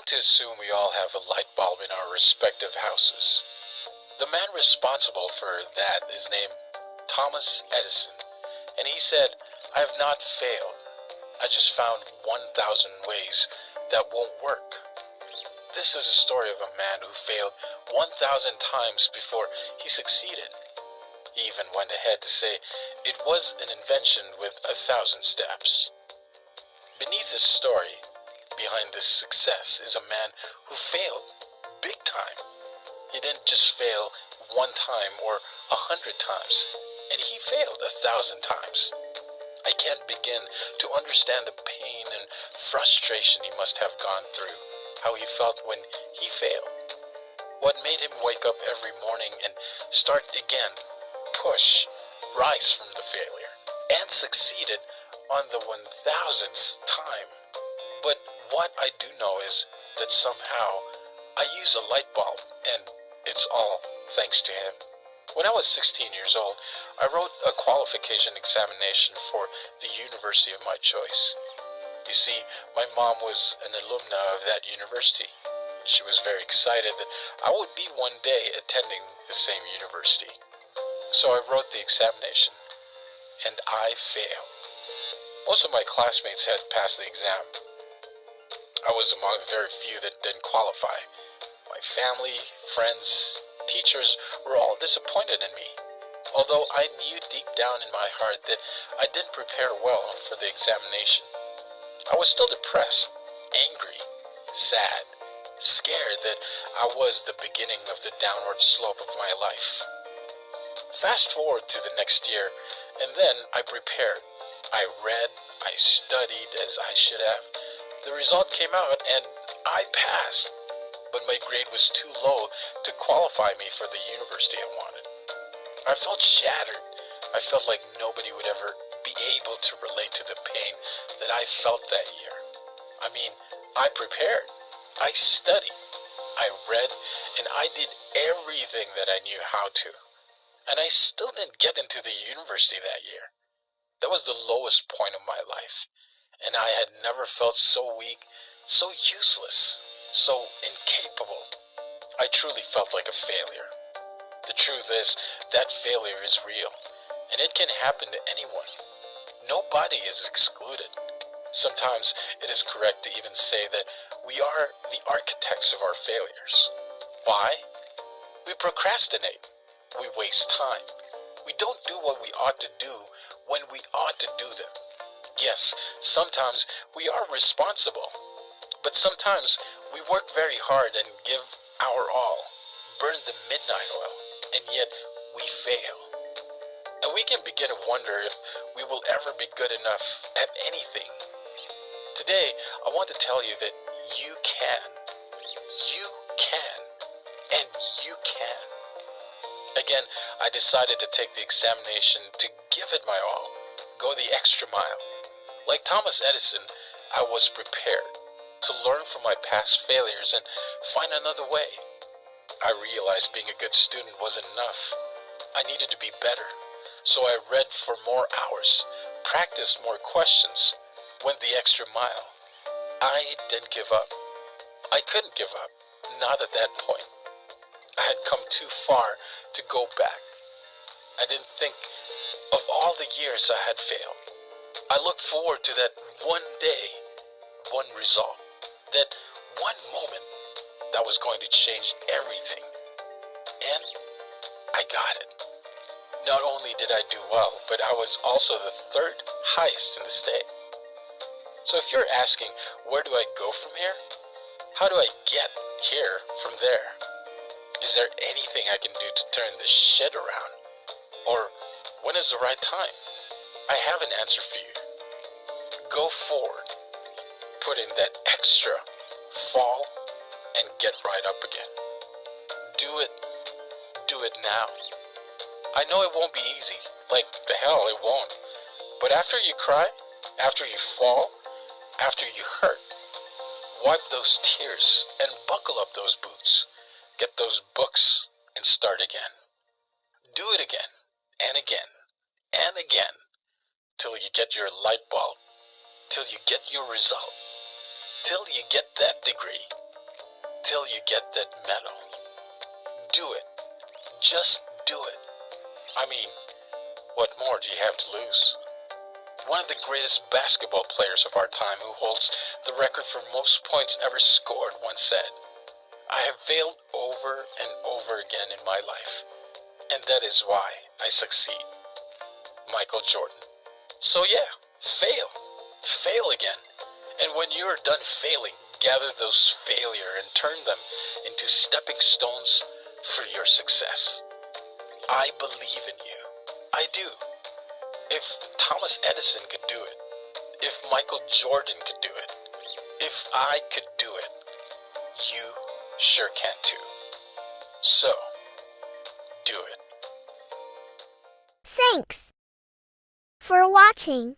to assume we all have a light bulb in our respective houses. The man responsible for that is named Thomas Edison, and he said, "I have not failed. I just found 1,000 ways that won't work." This is a story of a man who failed 1,000 times before he succeeded. He even went ahead to say it was an invention with 1,000 steps. Beneath this story, behind this success, is a man who failed big time. He didn't just fail one time or 100 times, and he failed 1,000 times. I can't begin to understand the pain and frustration he must have gone through, how he felt when he failed. What made him wake up every morning and start again, push, rise from the failure, and succeeded on the 1,000th time. But what I do know is that somehow I use a light bulb, and it's all thanks to him. When I was 16 years old, I wrote a qualification examination for the university of my choice. You see, my mom was an alumna of that university. She was very excited that I would be one day attending the same university. So I wrote the examination, and I failed. Most of my classmates had passed the exam. I was among the very few that didn't qualify. My family, friends, teachers were all disappointed in me, although I knew deep down in my heart that I didn't prepare well for the examination. I was still depressed, angry, sad, scared that I was the beginning of the downward slope of my life. Fast forward to the next year, and then I prepared. I read, I studied as I should have. The result came out and I passed, but my grade was too low to qualify me for the university I wanted. I felt shattered. I felt like nobody would ever be able to relate to the pain that I felt that year. I mean, I prepared, I studied, I read, and I did everything that I knew how to. And I still didn't get into the university that year. That was the lowest point of my life, and I had never felt so weak, so useless, so incapable. I truly felt like a failure. The truth is that failure is real, and it can happen to anyone. Nobody is excluded. Sometimes it is correct to even say that we are the architects of our failures. Why? We procrastinate. We waste time. We don't do what we ought to do when we ought to do them. Yes, sometimes we are responsible, but sometimes we work very hard and give our all, burn the midnight oil, and yet we fail. And we can begin to wonder if we will ever be good enough at anything. Today, I want to tell you that you can. You can. And you can. Again, I decided to take the examination to give it my all, go the extra mile. Like Thomas Edison, I was prepared to learn from my past failures and find another way. I realized being a good student wasn't enough. I needed to be better, so I read for more hours, practiced more questions, went the extra mile. I didn't give up. I couldn't give up, not at that point. I had come too far to go back. I didn't think of all the years I had failed. I looked forward to that one day, one result, that one moment that was going to change everything. And I got it. Not only did I do well, but I was also the third highest in the state. So if you're asking, where do I go from here? How do I get here from there? Is there anything I can do to turn this shit around? Or when is the right time? I have an answer for you. Go forward. Put in that extra, fall, and get right up again. Do it. Do it now. I know it won't be easy. Like the hell it won't. But after you cry, after you fall, after you hurt, wipe those tears and buckle up those boots. Get those books and start again. Do it again and again and again till you get your light bulb, till you get your result, till you get that degree, until you get that medal. Do it. Just do it. I mean, what more do you have to lose? One of the greatest basketball players of our time, who holds the record for most points ever scored, once said, "I have failed over and over again in my life, and that is why I succeed." Michael Jordan. So yeah, fail. Fail again. And when you are done failing, gather those failure and turn them into stepping stones for your success. I believe in you. I do. If Thomas Edison could do it, if Michael Jordan could do it, if I could do it, you sure can too. So, do it. Thanks for watching.